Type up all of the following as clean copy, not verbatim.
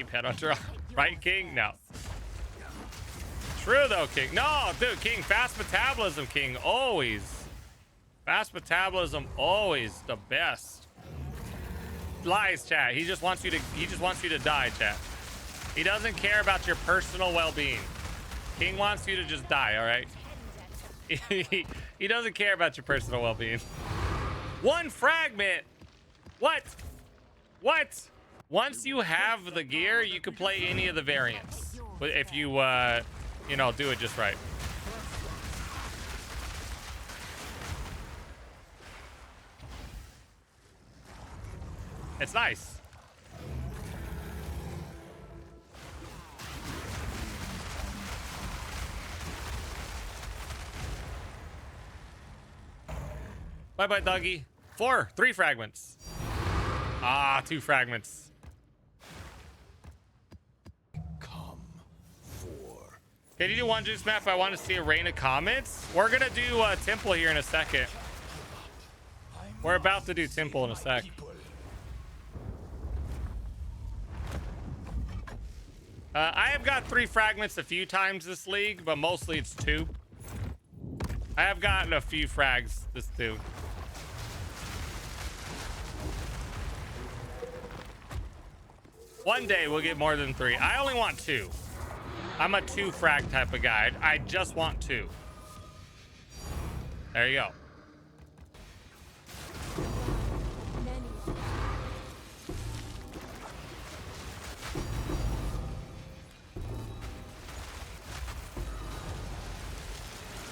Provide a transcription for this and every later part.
keep Headhunter on. Right, King? No. True, though, King. No, dude, King. Fast metabolism, King. Always. Fast metabolism, always the best. Lies, chat. He just wants you to die, chat. He doesn't care about your personal well-being. King wants you to just die, all right? He doesn't care about your personal well-being. One fragment. What? What? Once you have the gear, you can play any of the variants. But if you, you know, do it just right. It's nice. Bye-bye, doggy. 3 fragments. Ah, 2 fragments. Come for. Can you do one juice map? I want to see a rain of comments. We're gonna do Temple here in a second. We're about to do Temple in a sec. I have got 3 fragments a few times this league, but mostly it's 2. I have gotten a few frags this too. One day we'll get more than 3. I only want 2. I'm a 2 frag type of guy. I just want 2. There you go.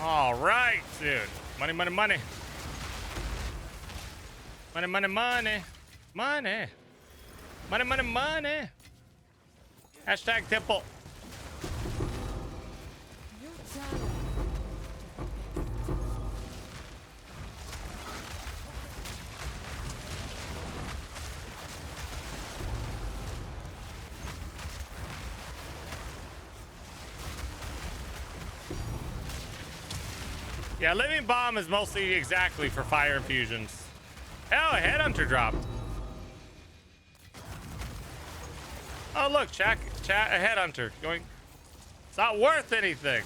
All right, dude. Money, money, money. Money, money, money. Money. Money, money, money. Hashtag Temple. Yeah, Living Bomb is mostly exactly for fire infusions. Oh, a Headhunter dropped. Oh, look, chat, a Headhunter going. It's not worth anything.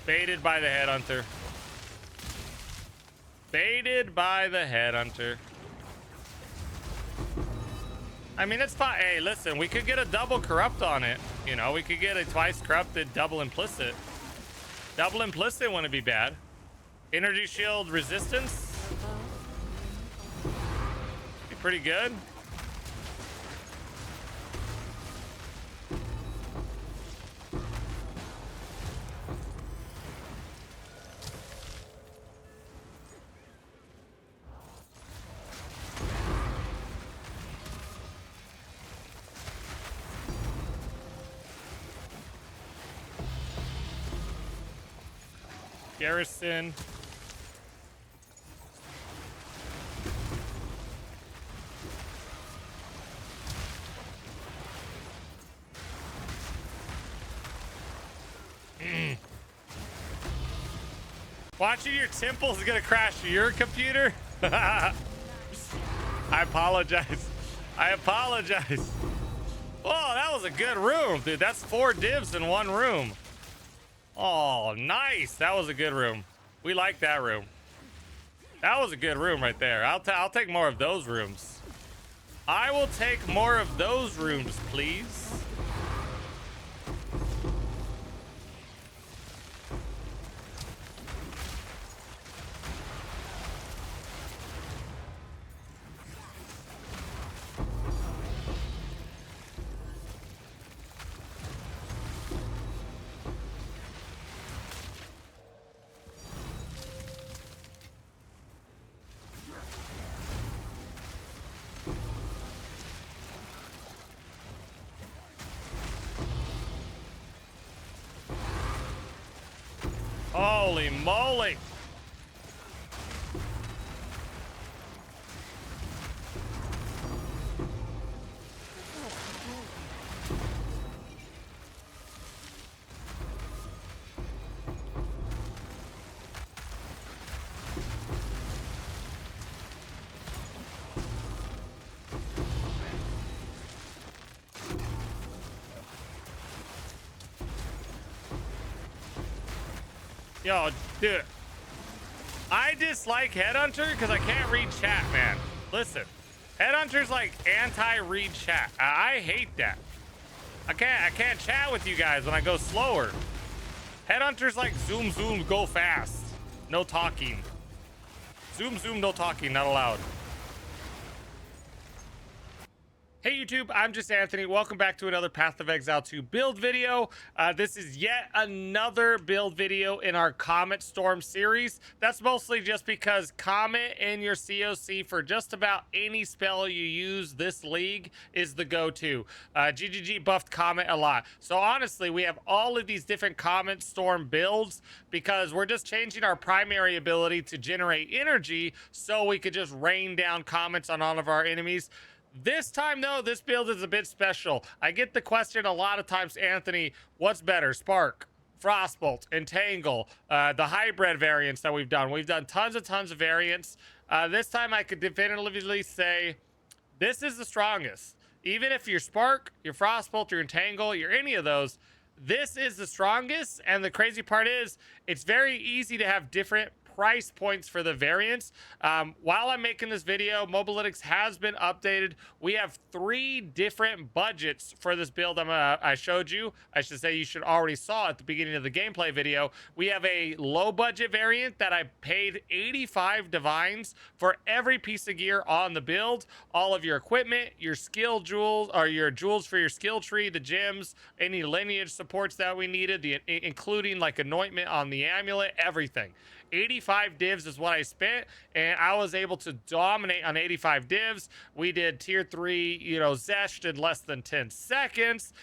Baited by the Headhunter. Baited by the Headhunter. I mean, it's fine. Hey, listen, we could get a double corrupt on it. You know, we could get a twice corrupted double implicit. Double implicit wouldn't be bad. Energy shield resistance. Be pretty good. Garrison. Watching your temple is gonna crash your computer. I apologize. I apologize. Oh, that was a good room, dude. That's 4 divs in 1 room. Oh, nice. That was a good room. We like that room. That was a good room right there. I'll take more of those rooms. I will take more of those rooms, please. Holy moly. Yo, dude. I dislike Headhunter because I can't read chat, man. Listen, Headhunter's like anti-read chat. I hate that. I can't chat with you guys when I go slower. Headhunter's like zoom, zoom, go fast. No talking. Zoom, zoom, no talking, not allowed. Hey YouTube, I'm just Anthony. Welcome back to another Path of Exile 2 build video. This is yet another build video in our Comet Storm series. That's mostly just because Comet in your COC for just about any spell you use this league is the go-to. GGG buffed Comet a lot. So honestly, we have all of these different Comet Storm builds because we're just changing our primary ability to generate energy so we could just rain down comets on all of our enemies. This time, though, this build is a bit special. I get the question a lot of times, Anthony, what's better, Spark, Frostbolt, Entangle, the hybrid variants that we've done. We've done tons of variants. This time, I could definitively say this is the strongest. Even if you're Spark, your Frostbolt, your Entangle, you're any of those, this is the strongest. And the crazy part is, it's very easy to have different price points for the variants. While I'm making this video, Mobalytics has been updated. We have 3 different budgets for this build I showed you. I should say you should already saw at the beginning of the gameplay video. We have a low budget variant that I paid 85 divines for every piece of gear on the build. All of your equipment, your skill jewels, or your jewels for your skill tree, the gems, any lineage supports that we needed, including like anointment on the amulet, everything. 85 divs is what I spent, and I was able to dominate on 85 divs. We did tier 3, Zeshed in less than 10 seconds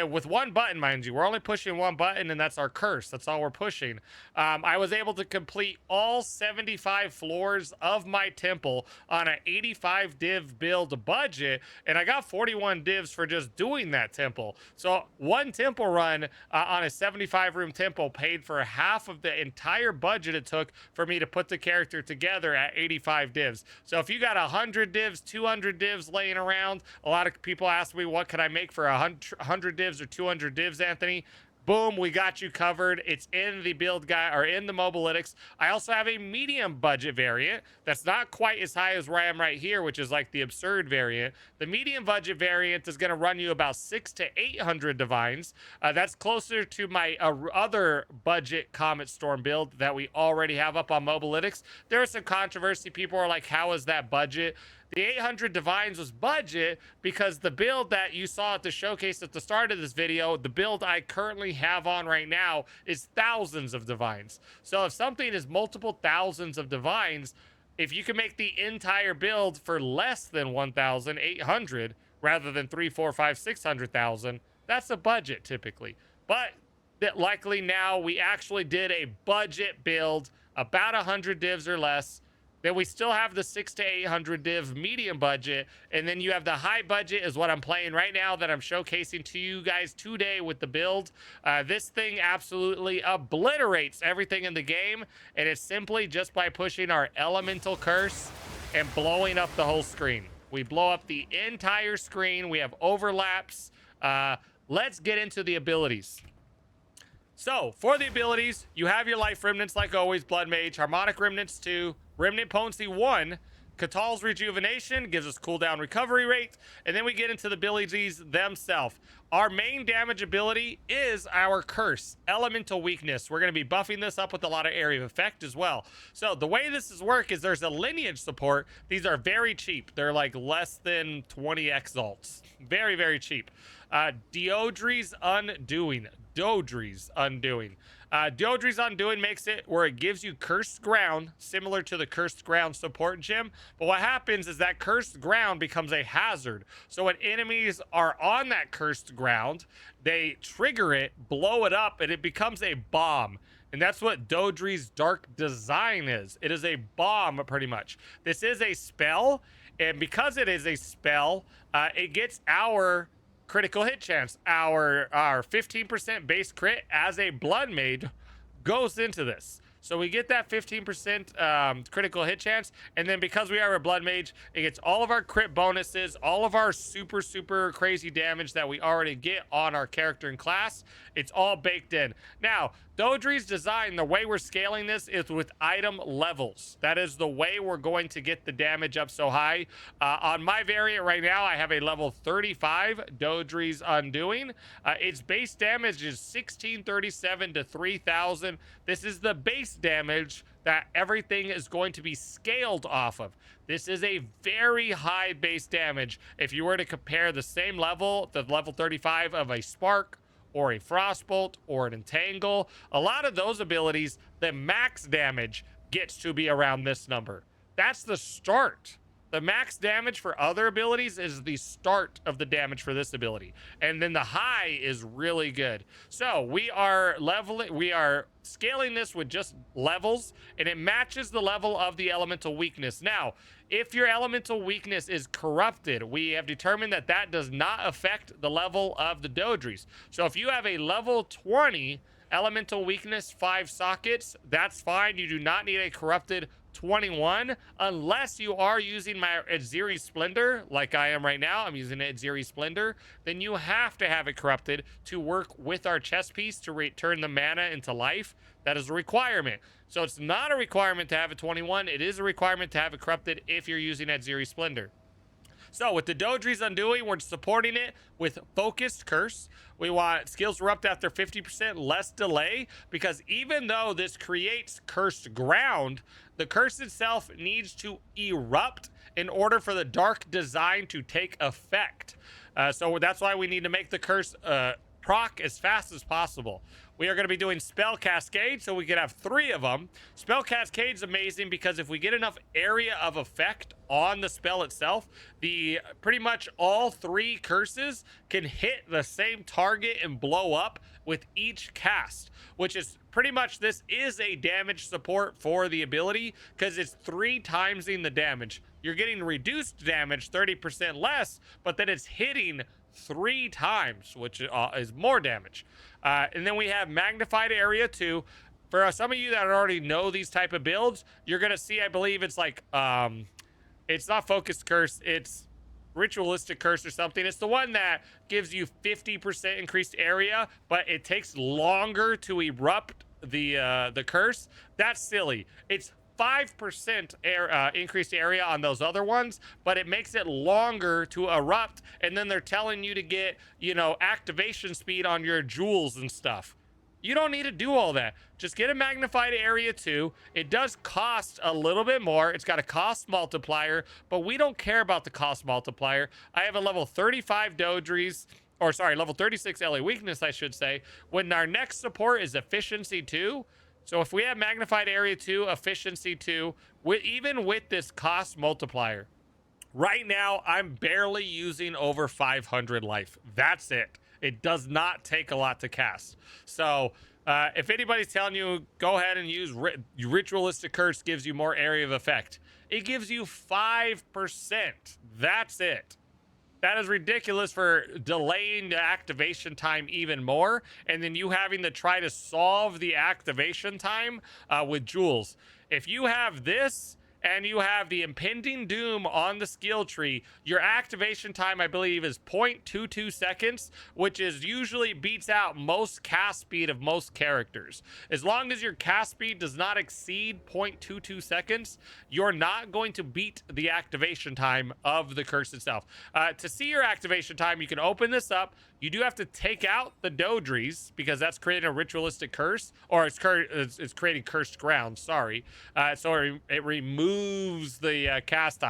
with one button, mind you. We're only pushing one button, and that's our curse. That's all we're pushing. I was able to complete all 75 floors of my temple on an 85 div build budget, and I got 41 divs for just doing that temple. So one temple run on a 75 room temple paid for half of the entire budget it took for me to put the character together at 85 divs. So if you got 100 divs, 200 divs laying around, a lot of people ask me, what can I make for 100 divs or 200 divs, Anthony? Boom, we got you covered. It's in the build guide or in the Mobalytics. I also have a medium budget variant that's not quite as high as where I am right here, which is like the absurd variant. The medium budget variant is going to run you about 600 to 800 divines. That's closer to my other budget Comet Storm build that we already have up on Mobalytics. There is some controversy. People are like, how is that budget? The 800 divines was budget because the build that you saw at the showcase at the start of this video, the build I currently have on right now is thousands of divines. So if something is multiple thousands of divines, if you can make the entire build for less than 1,800 rather than 3, 4, 5, 600,000, that's a budget typically. But that likely now we actually did a budget build about 100 divs or less. Then we still have the 600 to 800 div medium budget, and then you have the high budget is what I'm playing right now that I'm showcasing to you guys today with the build. This thing absolutely obliterates everything in the game, and it's simply just by pushing our elemental curse and blowing up the whole screen. We blow up the entire screen. We have overlaps. Let's get into the abilities. So, for the abilities, you have your life remnants like always, Blood Mage, Harmonic Remnants 2, Remnant Potency 1, Catal's Rejuvenation, gives us cooldown recovery rate, and then we get into the abilities themselves. Our main damage ability is our Curse, Elemental Weakness. We're going to be buffing this up with a lot of area of effect as well. So the way this is work is there's a lineage support. These are very cheap. They're like less than 20 exalts. Very, very cheap. Doedre's Undoing. Doedre's Undoing. Doedre's Undoing makes it where it gives you Cursed Ground, similar to the Cursed Ground support gem. But what happens is that Cursed Ground becomes a hazard. So when enemies are on that Cursed Ground, they trigger it, blow it up, and it becomes a bomb. And that's what Doedre's Dark Design is. It is a bomb, pretty much. This is a spell, and because it is a spell, it gets our critical hit chance. Our 15% base crit as a Blood Mage goes into this. So we get that 15% critical hit chance, and then because we are a blood mage, it gets all of our crit bonuses, all of our super crazy damage that we already get on our character and class. It's all baked in. Now, Doedre's design, the way we're scaling this is with item levels. That is the way we're going to get the damage up so high. On my variant right now, I have a level 35 Doedre's Undoing. Its base damage is 1637 to 3000. This is the base damage that everything is going to be scaled off of. This is a very high base damage. If you were to compare the same level, the level 35 of a Spark, or a Frostbolt, or an Entangle, a lot of those abilities, the max damage gets to be around this number. That's the start. The max damage for other abilities is the start of the damage for this ability. And then the high is really good. So we are scaling this with just levels, and it matches the level of the elemental weakness. Now, if your elemental weakness is corrupted, we have determined that that does not affect the level of the Doedre's. So if you have a level 20 elemental weakness 5 sockets, that's fine. You do not need a corrupted 21 unless you are using my Exile Splendor like I am right now. I'm using Exile Splendor. Then you have to have it corrupted to work with our chess piece to return the mana into life. That is a requirement. So it's not a requirement to have a 21. It is a requirement to have it corrupted if you're using Exile Splendor. So with the Doedre's Undoing, we're supporting it with Focused Curse. We want skills erupt after 50% less delay, because even though this creates cursed ground, the curse itself needs to erupt in order for the dark design to take effect. So that's why we need to make the curse proc as fast as possible. We are going to be doing Spell Cascade, so we can have 3 of them. Spell Cascade is amazing because if we get enough area of effect on the spell itself, pretty much all 3 curses can hit the same target and blow up with each cast, which is pretty much, this is a damage support for the ability because it's 3 timesing the damage. You're getting reduced damage 30% less, but then it's hitting 3 times, which is more damage. And then we have Magnified Area 2. For some of you that already know these type of builds, you're going to see, I believe it's like, it's not Focused Curse, it's Ritualistic Curse or something. It's the one that gives you 50% increased area, but it takes longer to erupt the curse. That's silly. It's 5% increased area on those other ones, but it makes it longer to erupt, and then they're telling you to get, activation speed on your jewels and stuff. You don't need to do all that. Just get a Magnified Area 2. It does cost a little bit more. It's got a cost multiplier, but we don't care about the cost multiplier. I have a level 35 Doedre's, or sorry, level 36 LA weakness, I should say, when our next support is Efficiency 2. So if we have Magnified Area 2, Efficiency 2, even with this cost multiplier, right now I'm barely using over 500 life. That's it. It does not take a lot to cast. So if anybody's telling you, go ahead and use Ritualistic Curse gives you more area of effect, it gives you 5%. That's it. That is ridiculous for delaying the activation time even more, and then you having to try to solve the activation time with jewels. If you have this and you have the Impending Doom on the skill tree, your activation time, I believe, is 0.22 seconds, which is usually beats out most cast speed of most characters. As long as your cast speed does not exceed 0.22 seconds, you're not going to beat the activation time of the curse itself. To see your activation time, you can open this up. You do have to take out the Doedre's because that's creating a Ritualistic Curse, or it's creating cursed ground, sorry. So it removes the cast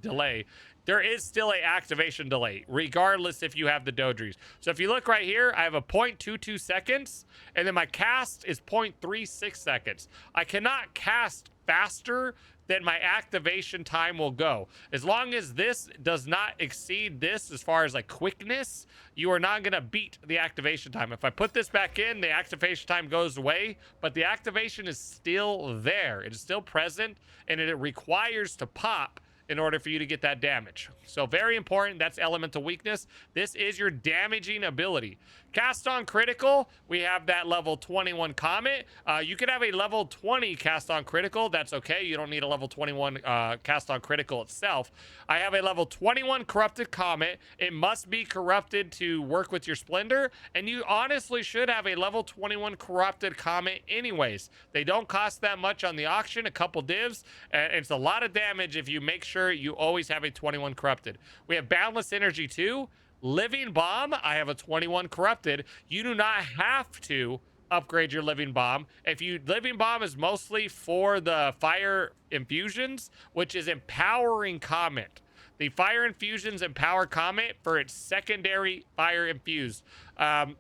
delay. There is still a activation delay, regardless if you have the Doedre's. So if you look right here, I have a 0.22 seconds, and then my cast is 0.36 seconds. I cannot cast faster than my activation time will go. As long as this does not exceed this as far as like quickness, you are not going to beat the activation time. If I put this back in, the activation time goes away, but the activation is still there. It is still present, and it requires to pop in order for you to get that damage. So very important. That's elemental weakness. This is your damaging ability. Cast on critical, we have that level 21 Comet. You could have a level 20 cast on critical. That's okay. You don't need a level 21 cast on critical itself. I have a level 21 corrupted Comet. It must be corrupted to work with your Splendor, and you honestly should have a level 21 corrupted Comet anyways. They don't cost that much on the auction, a couple divs, and it's a lot of damage if you make sure you always have a 21 corrupted. We have Boundless Energy too. Living Bomb, I have a 21 corrupted. You do not have to upgrade your Living Bomb. Living Bomb is mostly for the fire infusions, which is empowering Comet. The fire infusions empower Comet for its secondary fire infused.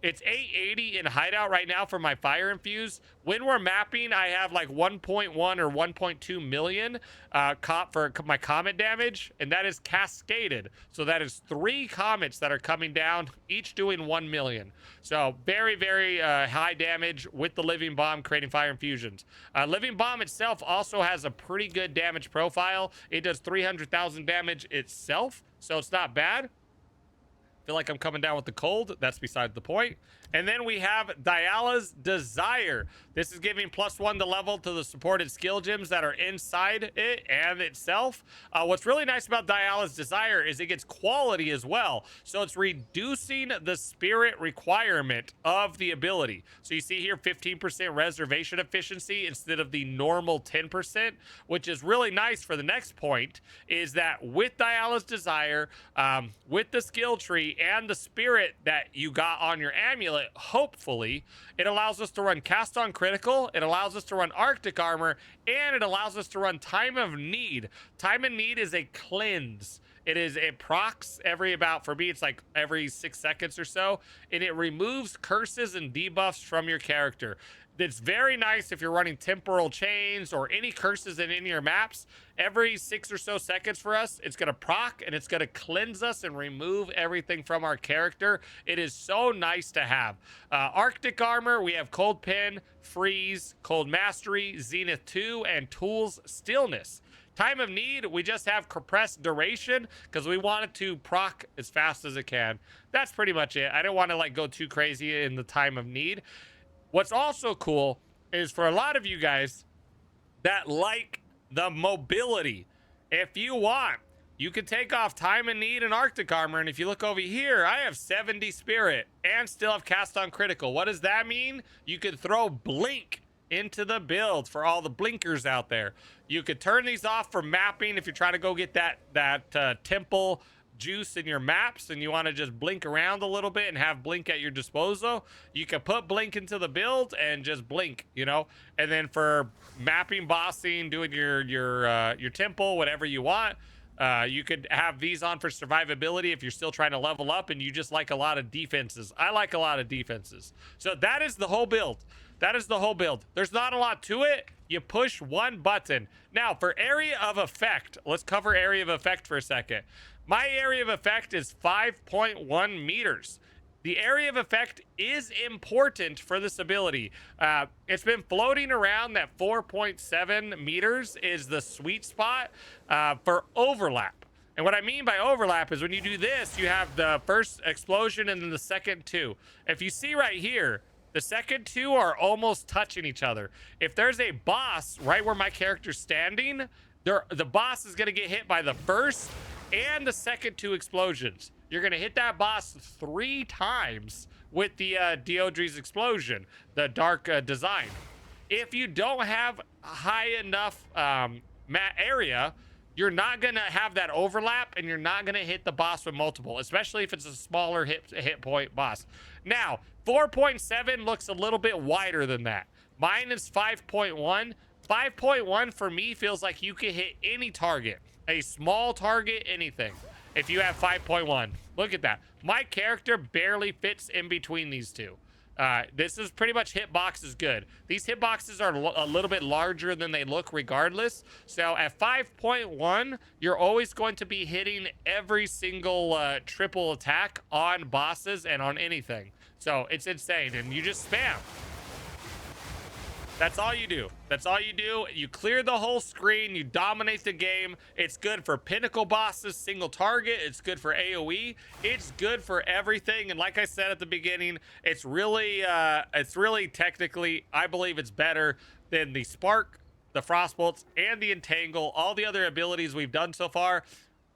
It's 880 in hideout right now for my fire infused. When we're mapping, I have like 1.1 or 1.2 million for my comet damage, and that is cascaded. So that is 3 comets that are coming down, each doing 1 million. So very, very high damage with the Living Bomb creating fire infusions. Living Bomb itself also has a pretty good damage profile. It does 300,000 damage itself, so it's not bad. Feel like I'm coming down with the cold. That's beside the point. And then we have Diala's Desire. This is giving +1 to level to the supported skill gems that are inside it and itself. What's really nice about Diala's Desire is it gets quality as well. So it's reducing the spirit requirement of the ability. So you see here 15% reservation efficiency instead of the normal 10%, which is really nice for the next point, is that with Diala's Desire, with the skill tree and the spirit that you got on your amulet, hopefully it allows us to run cast on critical, it allows us to run Arctic armor, and it allows us to run time of need. Time of need is a cleanse. It procs for me it's like every 6 seconds or so, and it removes curses and debuffs from your character. It's very nice if you're running temporal chains or any curses in any of your maps. Every 6 or so seconds for us, it's going to proc and it's going to cleanse us and remove everything from our character. It is so nice to have. Arctic armor, we have Cold Pen, Freeze, Cold Mastery, Zenith 2, and Tools Stillness. Time of need, we just have compressed duration because we want it to proc as fast as it can. That's pretty much it. I don't want to like go too crazy in the time of need. What's also cool is for a lot of you guys that like the mobility, if you want, you can take off time and need and Arctic armor. And if you look over here, I have 70 spirit and still have cast on critical. What does that mean? You could throw blink into the build for all the blinkers out there. You could turn these off for mapping if you're trying to go get that temple juice in your maps and you want to just blink around a little bit and have blink at your disposal. You can put blink into the build and just blink, you know. And then for mapping, bossing, doing your temple, whatever you want, you could have these on for survivability if you're still trying to level up and you just like a lot of defenses. I like a lot of defenses. So that is the whole build. That is the whole build. There's not a lot to it. You push one button. Now, for area of effect, let's cover area of effect for a second. My area of effect is 5.1 meters. The area of effect is important for this ability. It's been floating around that 4.7 meters is the sweet spot for overlap. And what I mean by overlap is when you do this, you have the first explosion and then the second two. If you see right here, the second two are almost touching each other. If there's a boss right where my character's standing, the boss is going to get hit by the first and the second two explosions. You're going to hit that boss 3 times with the Doedre's explosion, the dark design. If you don't have a high enough area, you're not going to have that overlap and you're not going to hit the boss with multiple, especially if it's a smaller hit point boss. Now, 4.7 looks a little bit wider than that. Mine is 5.1. 5.1 for me feels like you can hit any target, a small target, anything. If you have 5.1, look at that. My character barely fits in between these two. This is pretty much hitbox is good. These hitboxes are a little bit larger than they look regardless. So at 5.1, you're always going to be hitting every single triple attack on bosses and on anything. So it's insane, and you just spam. That's all you do. That's all you do. You clear the whole screen. You dominate the game. It's good for pinnacle bosses, single target. It's good for AoE. It's good for everything. And like I said at the beginning, it's really technically, I believe it's better than the Spark, the Frostbolts, and the Entangle. All the other abilities we've done so far,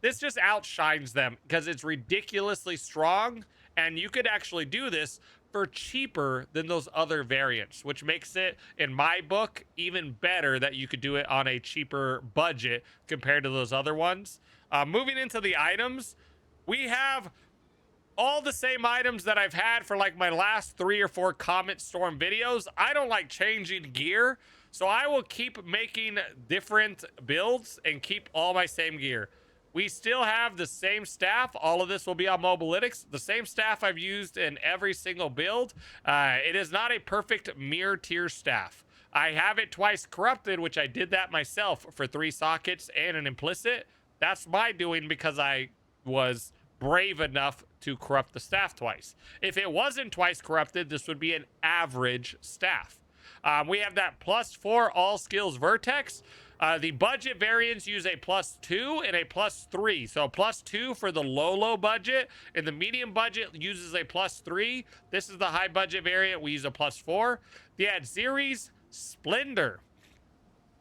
this just outshines them because it's ridiculously strong. And you could actually do this for cheaper than those other variants, which makes it, in my book, even better that you could do it on a cheaper budget compared to those other ones. Moving into the items, we have all the same items that I've had for like my last 3 or 4 Comet Storm videos. I don't like changing gear, so I will keep making different builds and keep all my same gear. We still have the same staff. All of this will be on Mobalytics. The same staff I've used in every single build. It is not a perfect mirror tier staff. I have it twice corrupted, which I did that myself for 3 sockets and an implicit. That's my doing because I was brave enough to corrupt the staff twice. If it wasn't twice corrupted, this would be an average staff. We have that +4 all skills vertex. The budget variants use a +2 and a +3. So +2 for the low budget, and the medium budget uses a +3. This is the high budget variant. We use a +4. The Adzeres Splendor.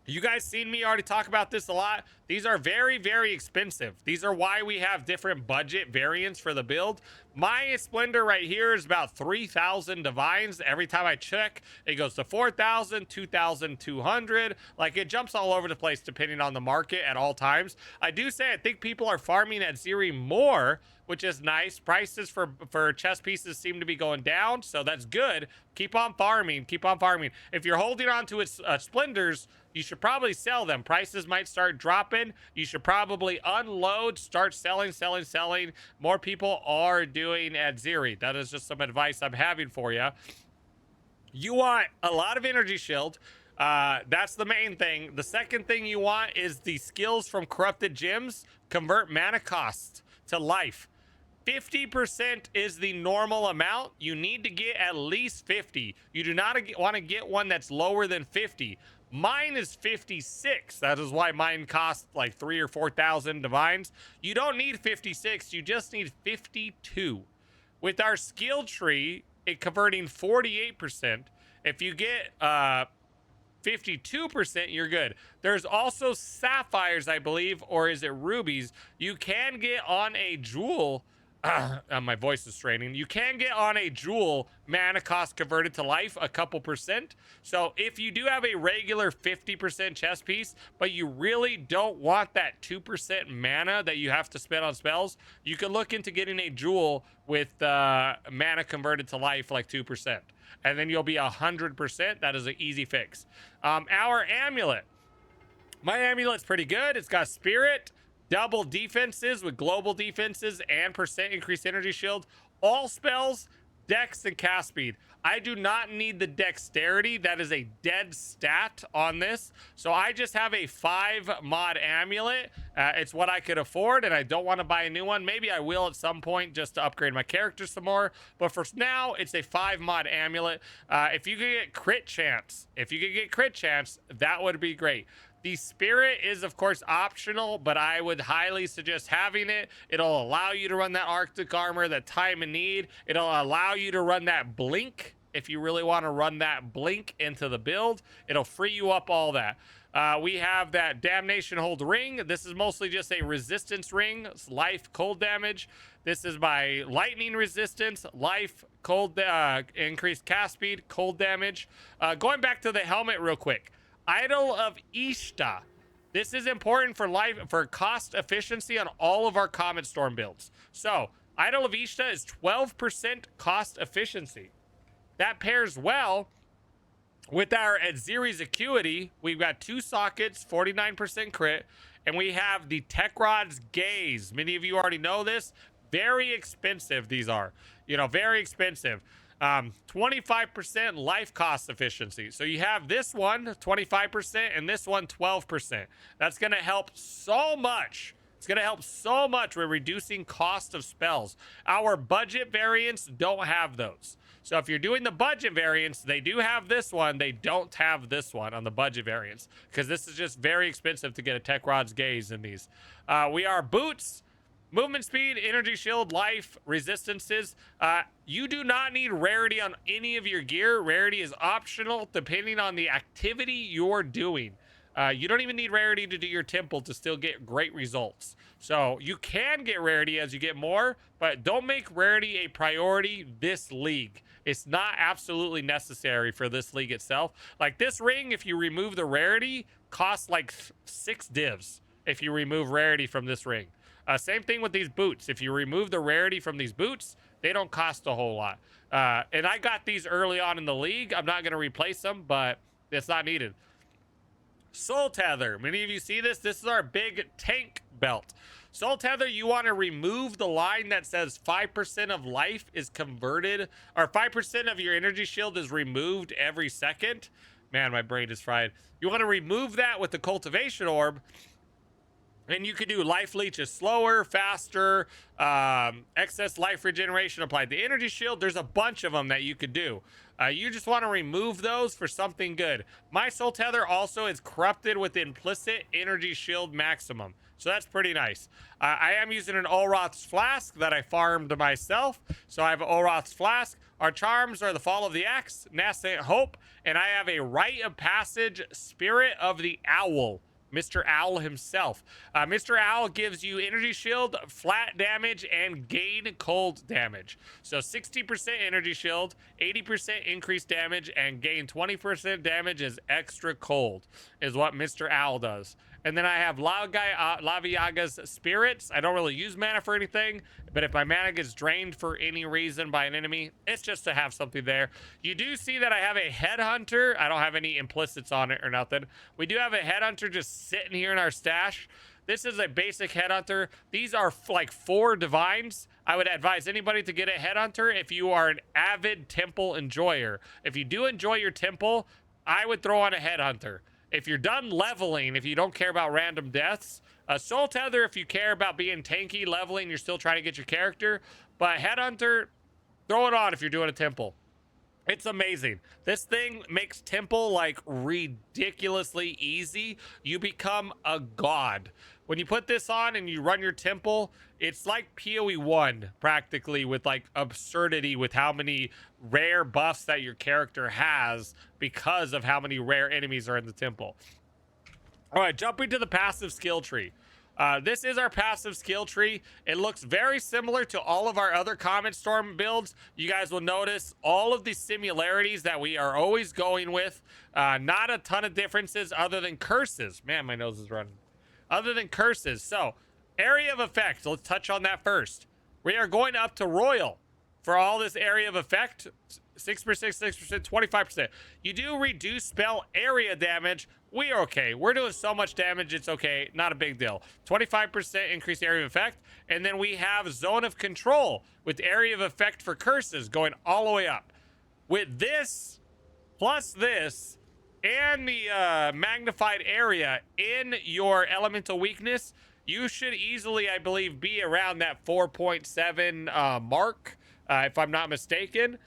You guys seen me already talk about this a lot. These are very, very expensive. These are why we have different budget variants for the build. My Splendor right here is about 3,000 divines. Every time I check, it goes to 4,000, 2,200. Like, it jumps all over the place depending on the market at all times. I do say I think people are farming at Zeri more, which is nice. Prices for chess pieces seem to be going down, so that's good. Keep on farming. Keep on farming. If you're holding on to its Splendors, you should probably sell them. Prices might start dropping. You should probably unload, start selling. More people are doing Adzeres. That is just some advice I'm having for you. You want a lot of energy shield. That's the main thing. The second thing you want is the skills from corrupted gems. Convert mana cost to life. 50% is the normal amount. You need to get at least 50. You do not want to get one that's lower than 50. Mine is 56. That is why mine costs like 3,000 or 4,000 divines. You don't need 56. You just need 52. With our skill tree, it converting 48%. If you get 52%, you're good. There's also sapphires, I believe, or is it rubies? You can get on a jewel. My voice is straining. You can get on a jewel mana cost converted to life a couple %. So if you do have a regular 50% chess piece, but you really don't want that 2% mana that you have to spend on spells, you can look into getting a jewel with mana converted to life like 2%. And then you'll be 100%. That is an easy fix. Our amulet. My amulet's pretty good. It's got spirit, double defenses with global defenses, and % increased energy shield. All spells, dex, and cast speed. I do not need the dexterity. That is a dead stat on this. So I just have a 5 mod amulet. It's what I could afford, and I don't want to buy a new one. Maybe I will at some point just to upgrade my character some more. But for now, it's a 5 mod amulet. If you could get crit chance, that would be great. The spirit is, of course, optional, but I would highly suggest having it. It'll allow you to run that Arctic armor, that time and need. It'll allow you to run that blink if you really want to run that blink into the build. It'll free you up all that. We have that Damnation Hold ring. This is mostly just a resistance ring. It's life, cold damage. This is my lightning resistance, life, cold, increased cast speed, cold damage. Going back to the helmet real quick. Idol of Ishta. This is important for cost efficiency on all of our Comet Storm builds. So, Idol of Ishta is 12% cost efficiency. That pairs well with our Adzeres Acuity. We've got 2 sockets, 49% crit, and we have the Tech Rod's Gaze. Many of you already know this. Very expensive, these are. Very expensive. 25% life cost efficiency. So you have this one 25% and this one 12%. That's going to help so much It's going to help so much with reducing cost of spells. Our budget variants don't have those. So if you're doing the budget variants, they do have this one. They don't have this one on the budget variants because this is just very expensive to get a Tech Rod's Gaze in these. We are boots. Movement speed, energy shield, life, resistances. You do not need rarity on any of your gear. Rarity is optional depending on the activity you're doing. You don't even need rarity to do your temple to still get great results. So you can get rarity as you get more, but don't make rarity a priority this league. It's not absolutely necessary for this league itself. Like this ring, if you remove the rarity, costs like 6 divs if you remove rarity from this ring. Same thing with these boots. If you remove the rarity from these boots, they don't cost a whole lot. And I got these early on in the league. I'm not going to replace them, but it's not needed. Soul Tether. Many of you see this. This is our big tank belt. Soul Tether, you want to remove the line that says 5% of life is converted, or 5% of your energy shield is removed every second. Man, my brain is fried. You want to remove that with the cultivation orb. And you could do life leeches slower, faster, excess life regeneration applied. The energy shield, there's a bunch of them that you could do. You just want to remove those for something good. My Soul Tether also is corrupted with implicit energy shield maximum. So that's pretty nice. I am using an Olroth's Flask that I farmed myself. So I have an Olroth's Flask. Our charms are the Fall of the Axe, Nascent Hope, and I have a Rite of Passage, Spirit of the Owl. Mr. Owl himself. Mr. Owl gives you energy shield, flat damage, and gain cold damage. So 60% energy shield, 80% increased damage, and gain 20% damage as extra cold is what Mr. Owl does. And then I have Laviaga's Spirits. I don't really use mana for anything, but if my mana gets drained for any reason by an enemy, it's just to have something there. You do see that I have a Headhunter. I don't have any implicits on it or nothing. We do have a Headhunter just sitting here in our stash. This is a basic Headhunter. These are like 4 divines. I would advise anybody to get a Headhunter if you are an avid temple enjoyer. If you do enjoy your temple, I would throw on a Headhunter. If you're done leveling, if you don't care about random deaths, a Soul Tether, if you care about being tanky, leveling, you're still trying to get your character. But Headhunter, throw it on if you're doing a temple. It's amazing. This thing makes temple like ridiculously easy. You become a god. When you put this on and you run your temple, it's like POE1 practically, with like absurdity with how many rare buffs that your character has because of how many rare enemies are in the temple. All right, jumping to the passive skill tree. This is our passive skill tree. It looks very similar to all of our other Comet Storm builds. You guys will notice all of the similarities that we are always going with. Not a ton of differences other than curses. Man, my nose is running. Other than curses. So, area of effect. Let's touch on that first. We are going up to Royal for all this area of effect. 6%, 6%, 25%. You do reduce spell area damage. We are okay. We're doing so much damage, it's okay. Not a big deal. 25% increased area of effect. And then we have Zone of Control with area of effect for curses going all the way up. With this, plus this, and the magnified area in your elemental weakness, you should easily, I believe, be around that 4.7 mark, if I'm not mistaken.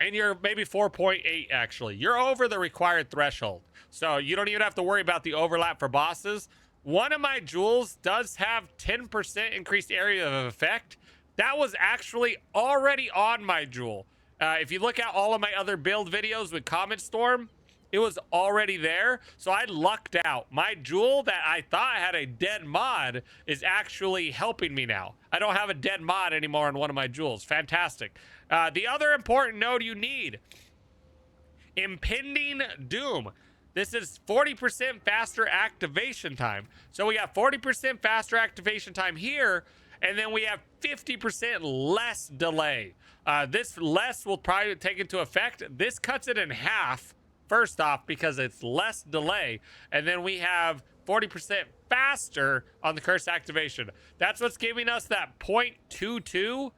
And you're maybe 4.8, actually. You're over the required threshold. So you don't even have to worry about the overlap for bosses. One of my jewels does have 10% increased area of effect. That was actually already on my jewel. If you look at all of my other build videos with Comet Storm, it was already there. So I lucked out. My jewel that I thought had a dead mod is actually helping me now. I don't have a dead mod anymore on one of my jewels. Fantastic. The other important node you need, Impending Doom. This is 40% faster activation time. So we got 40% faster activation time here, and then we have 50% less delay. This less will probably take into effect. This cuts it in half, first off, because it's less delay. And then we have 40% faster on the curse activation. That's what's giving us that 0.22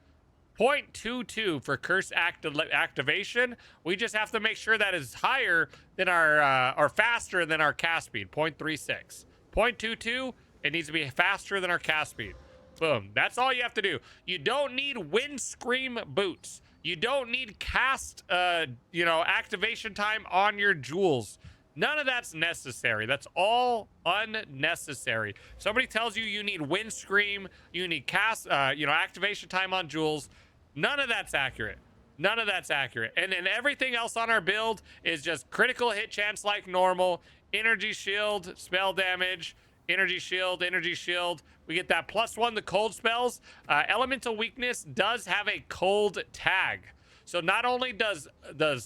for curse activation. We just have to make sure that is higher than our or faster than our cast speed, 0.36. 0.22 It needs to be faster than our cast speed. Boom. That's all you have to do. You don't need Windscream boots. You don't need cast, activation time on your jewels. None of that's necessary. That's all unnecessary. Somebody tells you you need Windscream, you need cast, activation time on jewels. None of that's accurate. None of that's accurate. And then everything else on our build is just critical hit chance like normal, energy shield, spell damage, energy shield, energy shield. We get that +1 to cold spells. Elemental weakness does have a cold tag. So not only does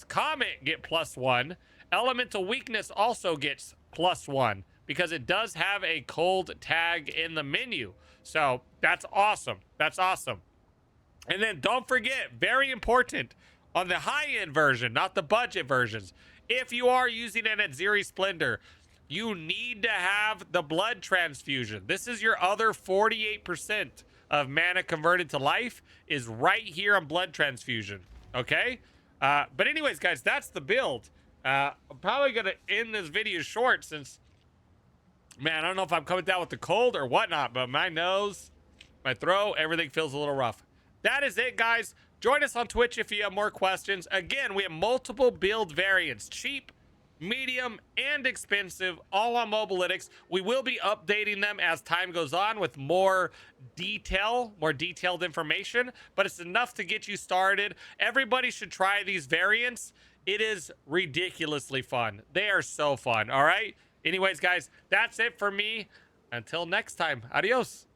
Comet get +1, elemental weakness also gets +1 because it does have a cold tag in the menu. So that's awesome. That's awesome. And then don't forget, very important, on the high-end version, not the budget versions, if you are using an Aziri Splendor, you need to have the blood transfusion. This is your other 48% of mana converted to life is right here on blood transfusion, okay? But anyways, guys, that's the build. I'm probably going to end this video short since, man, I don't know if I'm coming down with the cold or whatnot, but my nose, my throat, everything feels a little rough. That is it, guys. Join us on Twitch if you have more questions. Again, we have multiple build variants. Cheap, medium, and expensive, all on Mobalytics. We will be updating them as time goes on with more detailed information, but it's enough to get you started. Everybody should try these variants. It is ridiculously fun. They are so fun, all right? Anyways, guys, that's it for me. Until next time, adios.